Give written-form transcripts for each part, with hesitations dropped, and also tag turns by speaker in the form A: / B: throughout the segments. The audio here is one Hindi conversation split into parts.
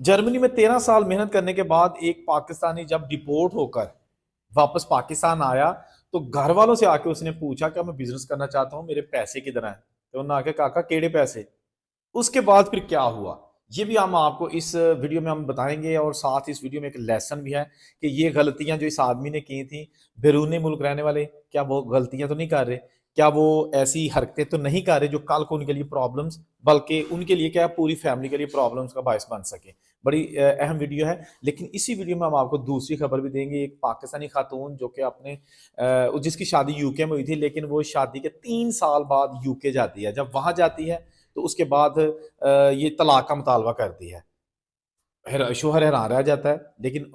A: जर्मनी में 13 साल मेहनत करने के बाद एक पाकिस्तानी जब डिपोर्ट होकर वापस पाकिस्तान आया, तो घर वालों से आके उसने पूछा कि मैं बिजनेस करना चाहता हूँ, मेरे पैसे किधर हैं। तो उन्होंने आके काका केड़े पैसे। उसके बाद फिर क्या हुआ, ये भी हम आपको इस वीडियो में हम बताएंगे, और साथ इस वीडियो में एक लेसन भी है कि ये गलतियां जो इस आदमी ने की थी, बैरून मुल्क रहने वाले, क्या वो गलतियां तो नहीं कर रहे, क्या वो ऐसी हरकतें तो नहीं कर रहे जो कल को उनके लिए प्रॉब्लम्स, बल्कि उनके लिए क्या पूरी फैमिली के लिए प्रॉब्लम्स का बायस बन सके। बड़ी अहम वीडियो है। लेकिन इसी वीडियो में हम आपको दूसरी खबर भी देंगे। एक पाकिस्तानी खातून जो कि अपने जिसकी शादी यूके में हुई थी, लेकिन वो शादी के 3 साल बाद यूके जाती है। जब वहां जाती है तो उसके बाद ये तलाक का मुतालबा करती है। शोहर हैरान रह जाता है। लेकिन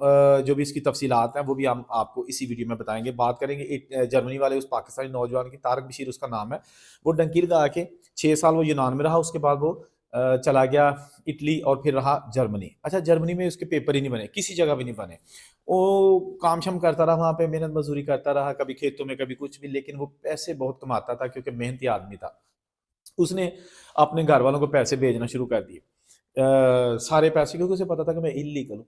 A: जो भी इसकी तफसीलात हैं वो भी हम आपको इसी वीडियो में बताएंगे। बात करेंगे जर्मनी वाले उस पाकिस्तानी नौजवान की, तारक बशीर उसका नाम है। वो डंकी लगा के 6 साल वो यूनान में रहा, उसके बाद वो चला गया इटली और फिर रहा जर्मनी। अच्छा, जर्मनी में उसके पेपर ही नहीं बने, किसी जगह भी नहीं बने। वो काम शाम करता रहा वहाँ पे, मेहनत मजदूरी करता रहा, कभी खेतों में कभी कुछ भी, लेकिन वो पैसे बहुत कमाता था क्योंकि मेहनती आदमी था। उसने अपने घर वालों को पैसे भेजना शुरू कर दिए, सारे पैसे, क्योंकि उसे पता था कि मैं इलीगल हूँ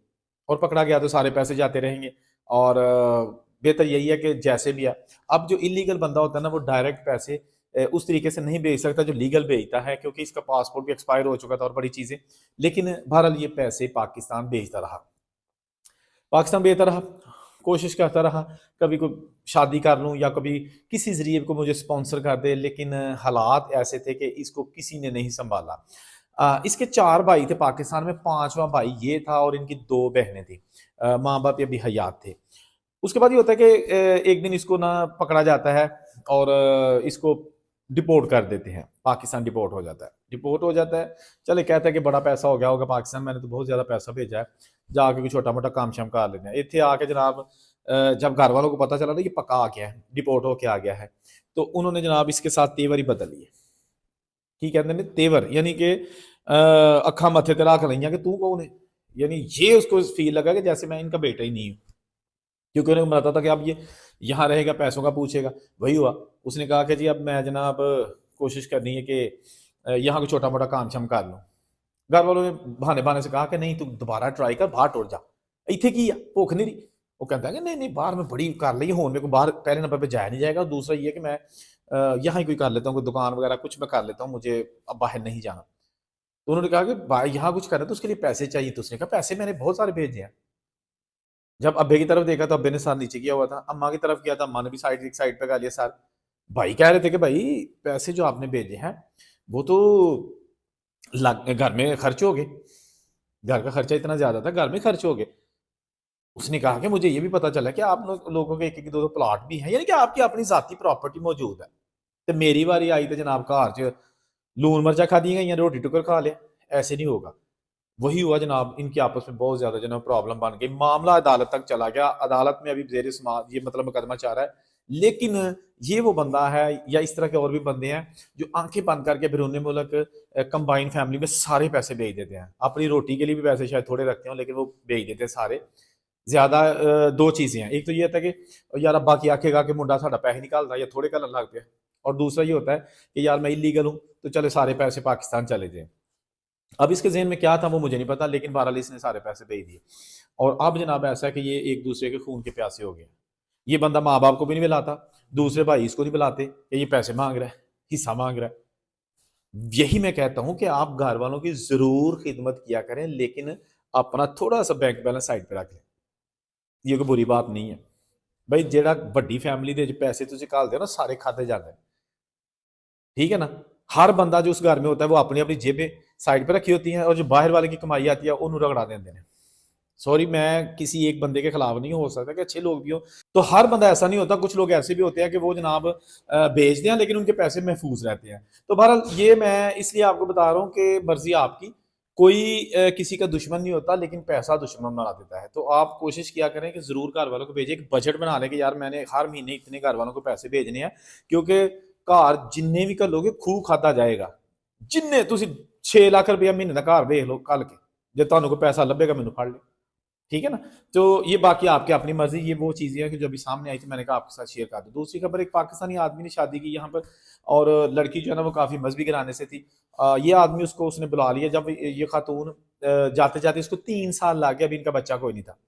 A: और पकड़ा गया तो सारे पैसे जाते रहेंगे। और बेहतर यही है कि जैसे भी है, अब जो इलीगल बंदा होता है ना, वो डायरेक्ट पैसे उस तरीके से नहीं भेज सकता जो लीगल भेजता है, क्योंकि इसका पासपोर्ट भी एक्सपायर हो चुका था और बड़ी चीज़ें। लेकिन बहरहाल ये पैसे पाकिस्तान भेजता रहा, पाकिस्तान भेजता रहा, कोशिश करता रहा, कभी कोई शादी कर लूँ या कभी किसी ज़रिए को मुझे स्पॉन्सर कर दे, लेकिन हालात ऐसे थे कि इसको किसी ने नहीं सँभाला। इसके 4 भाई थे पाकिस्तान में, 5वां भाई ये था और इनकी 2 बहनें थीं। माँ-बाप ये अभी हयात थे। उसके बाद ये होता है कि एक दिन इसको ना पकड़ा जाता है और इसको डिपोर्ट कर देते हैं, पाकिस्तान डिपोर्ट हो जाता है। डिपोर्ट हो जाता है, चले कहता है कि बड़ा पैसा हो गया होगा पाकिस्तान, मैंने तो बहुत ज़्यादा पैसा भेजा है, जाके कोई छोटा-मोटा काम शाम कर लेते हैं। इत्थे आके जनाब जब घर वालों को पता चला ना ये पक्का आ गया है, डिपोर्ट होके आ गया है, तो उन्होंने जनाब इसके साथ तेवर ही बदल लिए। की कहते हैं तेवर, यानी कि अखा मथे ते रख लइयां कि तू कौन है। यानी ये उसको फील लगा कि जैसे मैं इनका बेटा ही नहीं हूँ, क्योंकि उन्हें बताता था कि अब ये यहाँ रहेगा, पैसों का पूछेगा। वही हुआ, उसने कहा कि जी अब मैं जनाब कोशिश करनी है कि यहाँ को छोटा मोटा काम शाम कर लूँ। घर वालों ने बहाने बहाने से कहा कि नहीं तू दोबारा ट्राई कर, बाहर टुर जा, इतने की है भुख नहीं रही। वो कहता है कि नहीं नहीं बाहर मैं बड़ी कर ली हूँ, मेरे को बाहर पहले नंबर पे जाया नहीं जाएगा, और दूसरा ये कि मैं यहाँ ही कोई कर लेता हूँ, कोई दुकान वगैरह कुछ मैं कर लेता हूँ, मुझे अब बाहर नहीं जाना। तो उन्होंने कहा कि भाई यहाँ कुछ कर रहे तो उसके लिए पैसे चाहिए। तो उसने कहा पैसे मैंने बहुत सारे भेजे हैं। जब अब्बे की तरफ देखा तो अब्बे ने सर नीचे किया हुआ था, अम्मा की तरफ किया था, अम्मा ने भी साइड एक साइड पे कर लिया सर। भाई कह रहे थे कि भाई पैसे जो आपने भेजे हैं वो तो घर में खर्च हो गए, घर का खर्चा इतना ज्यादा था, घर में खर्च हो गए। उसने कहा कि मुझे ये भी पता चला कि आप लोगों के एक एक दो दो प्लॉट भी हैं, यानी कि आपकी अपनी जाती प्रॉपर्टी मौजूद है। तो मेरी बारी आई तो जनाब घर च लून मर्चा खा दी गई, रोटी टुकर खा लिया। ऐसे नहीं होगा। वही हुआ जनाब, इनकी आपस में बहुत ज्यादा जनाब प्रॉब्लम बन गई, मामला अदालत तक चला गया। अदालत में अभी जेर समाअत ये मतलब मुकदमा चाह रहा है। लेकिन ये वो बंदा है, या इस तरह के और भी बंदे हैं जो आंखें बंद करके बैरून मुल्क कंबाइन फैमिली में सारे पैसे भेज देते हैं। अपनी रोटी के लिए भी पैसे शायद थोड़े रखते हो, लेकिन वो भेज देते हैं सारे। ज्यादा दो चीजें हैं, एक तो ये होता है कि यार अब्बा की आखेगा कि मुंडा साडा पैसे निकालता या थोड़े कलर लग पे, और दूसरा ये होता है कि यार मैं इलीगल हूं तो चले सारे पैसे पाकिस्तान चले जाए। अब इसके ज़हन में क्या था वो मुझे नहीं पता, लेकिन बहरहाल इसने सारे पैसे भेज दिए। और अब जनाब ऐसा है कि ये एक दूसरे के खून के प्यासे हो गए। ये बंदा माँ बाप को भी नहीं बुलाता, दूसरे भाई इसको नहीं बुलाते कि ये पैसे मांग रहा है, हिस्सा मांग रहा है। यही मैं कहता हूं कि आप घर वालों की जरूर खिदमत किया करें, लेकिन अपना थोड़ा सा बैंक बैलेंस साइड पे रख लें। ये कोई बुरी बात नहीं है भाई, जेड़ा वड्डी फैमिली दे पैसे तुझे घालते हो ना, सारे खाते जाते हैं। ठीक है ना। हर बंदा जो उस घर में होता है वो अपनी अपनी जेबें साइड पे रखी होती हैं, और जो बाहर वाले की कमाई आती है उन्होंने रगड़ा देते हैं। सॉरी, मैं किसी एक बंदे के खिलाफ नहीं, हो सकता कि अच्छे लोग भी हो, तो हर बंदा ऐसा नहीं होता। कुछ लोग ऐसे भी होते हैं कि वो जनाब बेचते हैं लेकिन उनके पैसे महफूज रहते हैं। तो बहरहाल ये मैं इसलिए आपको बता रहा हूँ कि मर्जी आपकी, कोई किसी का दुश्मन नहीं होता, लेकिन पैसा दुश्मन बना देता है। तो आप कोशिश किया करें कि जरूर घर वालों को भेजें, एक बजट बना लें कि यार मैंने हर महीने इतने घर वालों को पैसे भेजने हैं, क्योंकि घर जिन्ने भी घलोगे खूह खाता जाएगा। जिन्ने तुम 6 लाख रुपया महीने का घर भेज लो कल के, जो ਤੁਹਾਨੂੰ कोई पैसा लभेगा मैनू फड़ ले। ठीक है ना। तो ये बाकी आपकी अपनी मर्जी, ये वो चीजें हैं कि जो अभी सामने आई थी, मैंने कहा आपके साथ शेयर कर दूं। दूसरी खबर, एक पाकिस्तानी आदमी ने शादी की यहाँ पर, और लड़की जो है ना वो काफी मजहबी घराने से थी। ये आदमी उसको उसने बुला लिया। जब ये खातून जाते जाते इसको 3 साल लग गए, अभी इनका बच्चा कोई नहीं था।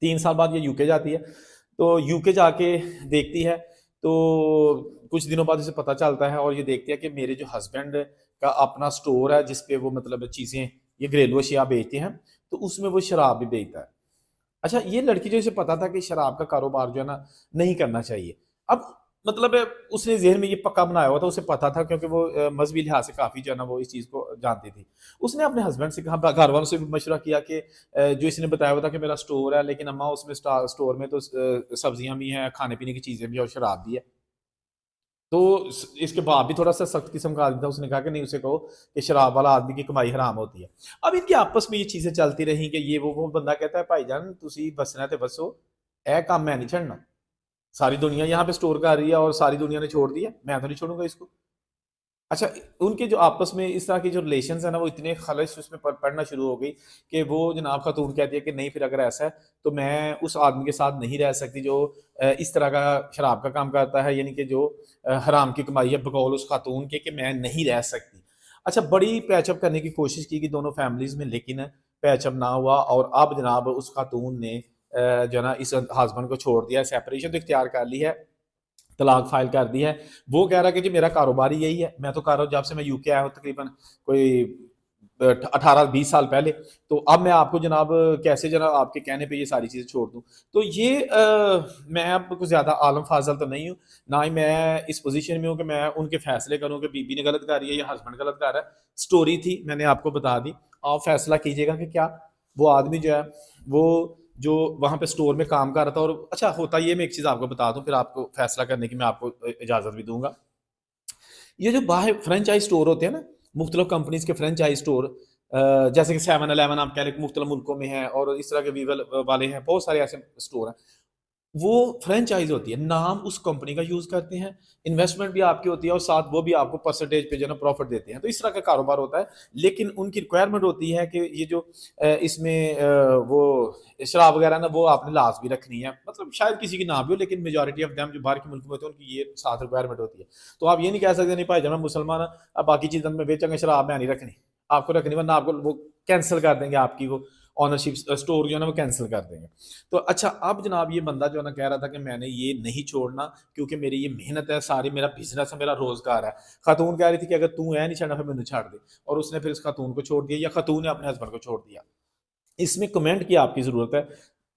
A: 3 साल बाद ये यूके जाती है, तो यूके जाके देखती है, तो कुछ दिनों बाद इसे पता चलता है और ये देखती है कि मेरे जो हस्बैंड का अपना स्टोर है जिसपे वो मतलब चीज़ें, ये घरेलू अशिया बेचते हैं, तो उसमें वो शराब भी बेचता है। अच्छा, ये लड़की जो, इसे पता था कि शराब का कारोबार जो है ना नहीं करना चाहिए। अब मतलब उसने ज़हन में ये पक्का बनाया हुआ था, उसे पता था क्योंकि वो मज़हबी लिहाज से काफ़ी जो है ना वो इस चीज़ को जानती थी। उसने अपने हस्बैंड से कहा, घर वालों से भी मशवरा किया कि जो इसने बताया हुआ था कि मेरा स्टोर है, लेकिन अम्मा उसमें स्टोर में तो सब्जियाँ भी हैं, खाने-पीने की चीज़ें भी हैं और शराब भी है। तो इसके बाप भी थोड़ा सा सख्त किस्म का आदमी था, उसने कहा कि नहीं, उसे कहो कि शराब वाला आदमी की कमाई हराम होती है। अब इनकी आपस में ये चीजें चलती रही कि ये वो बंदा कहता है भाईजान तुसी बसना है तो बसो, ए काम मैं नहीं छड़ना, सारी दुनिया यहाँ पे स्टोर कर रही है और सारी दुनिया ने छोड़ दिया, मैं तो नहीं छोड़ूंगा इसको। अच्छा, उनके जो आपस में इस तरह के जो रिलेशंस है ना वो इतने खलश उसमें पड़ना शुरू हो गई कि वो जनाब खातून कहती है कि नहीं, फिर अगर ऐसा है तो मैं उस आदमी के साथ नहीं रह सकती जो इस तरह का शराब का काम करता है, यानी कि जो हराम की कमाई है, बकौल उस खातून के कि मैं नहीं रह सकती। अच्छा, बड़ी पैचअप करने की कोशिश की दोनों फैमिलीज में, लेकिन पैचअप ना हुआ और अब जनाब उस खातून ने जो है ना इस हस्बैंड को छोड़ दिया, सेपरेशन तो इख्तियार कर ली है, तलाक फाइल कर दी है। वो कह रहा है कि जी मेरा कारोबार ही यही है, मैं तो कर रहा हूँ जब से मैं यूके आया हूँ, तकरीबन कोई 18-20 साल पहले। तो अब मैं आपको जनाब कैसे जनाब आपके कहने पे ये सारी चीज़ें छोड़ दूँ। तो ये मैं अब कुछ ज़्यादा आलम फाजल तो नहीं हूँ, ना ही मैं इस पोजीशन में हूँ कि मैं उनके फैसले करूँ कि बीबी ने गलत कर रही है या हस्बैंड गलत कर रहा है। स्टोरी थी, मैंने आपको बता दी, आप फैसला कीजिएगा कि क्या वो आदमी जो है वो जो वहाँ पे स्टोर में काम कर रहा था। और अच्छा होता ये, मैं एक चीज़ आपको बता दूँ, फिर आपको फैसला करने की मैं आपको इजाज़त भी दूंगा। ये जो बाहर फ्रेंचाइज स्टोर होते हैं ना, मुख्तलिफ कंपनीज के फ्रेंचाइज स्टोर, जैसे कि 7-11 आप कह लें मुख्तलिफ मुल्कों में है, और इस तरह के वीवल वाले हैं, बहुत सारे ऐसे स्टोर हैं। वो फ्रेंचाइज होती है, नाम उस कंपनी का यूज करते हैं, इन्वेस्टमेंट भी आपकी होती है और साथ वो भी आपको परसेंटेज पे जो है ना प्रॉफिट देते हैं, तो इस तरह का कारोबार होता है। लेकिन उनकी रिक्वायरमेंट होती है कि ये जो इसमें वो शराब वगैरह ना वो आपने लाज भी रखनी है, मतलब शायद किसी की ना भी हो, लेकिन मेजोरिटी ऑफ देम जो बाहर के मुल्क में होते हैं उनकी ये साथ रिक्वायरमेंट होती है। तो आप ये नहीं कह सकते नहीं भाई जब मैं मुसलमान अब बाकी चीज़ें में बेचेंगे, शराब मैं नहीं रखनी, आपको रखनी, वरना आपको वो कैंसिल कर देंगे, आपकी वो ऑनरशिप स्टोर जो है ना वो कैंसिल कर देंगे। तो अच्छा, अब जनाब ये बंदा जो है ना कह रहा था कि मैंने ये नहीं छोड़ना क्योंकि मेरी ये मेहनत है सारी, मेरा बिजनेस है, मेरा रोजगार है। खातून कह रही थी कि अगर तू है नहीं छड़ना फिर मैंने छाड़ दे, और उसने फिर इस खातून को छोड़ दिया या खातून ने अपने हस्बैंड को छोड़ दिया। इसमें कमेंट की आपकी जरूरत है,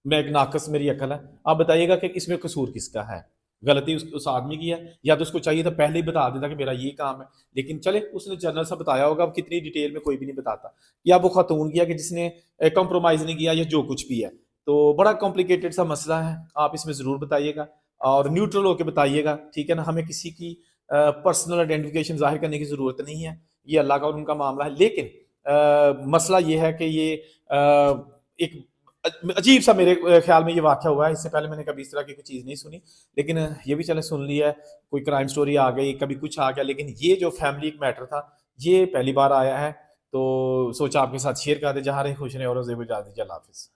A: मैं एक नाकस मेरी अकल है, आप बताइएगा कि इसमें कसूर किसका है, गलती उस आदमी की है, या तो उसको चाहिए था पहले ही बता देता कि मेरा ये काम है। लेकिन चले उसने जनरल सा बताया होगा, अब कितनी डिटेल में कोई भी नहीं बताता, या वो खातून किया कि जिसने कंप्रोमाइज नहीं किया या जो कुछ भी है। तो बड़ा कॉम्प्लिकेटेड सा मसला है, आप इसमें ज़रूर बताइएगा और न्यूट्रल होकर बताइएगा, ठीक है ना। हमें किसी की पर्सनल आइडेंटिफिकेशन जाहिर करने की ज़रूरत नहीं है, ये अल्लाह का और उनका मामला है। लेकिन मसला ये है कि ये एक अजीब सा मेरे ख्याल में ये वाक़या हुआ है, इससे पहले मैंने कभी इस तरह की कोई चीज़ नहीं सुनी। लेकिन ये भी चले सुन लिया है, कोई क्राइम स्टोरी आ गई, कभी कुछ आ गया, लेकिन ये जो फैमिली एक मैटर था, ये पहली बार आया है। तो सोचा आपके साथ शेयर कर दें, जहाँ रहे खुश रहें और ज़ेब इजाज़त दीजिए, अल्लाह हाफ़िज़।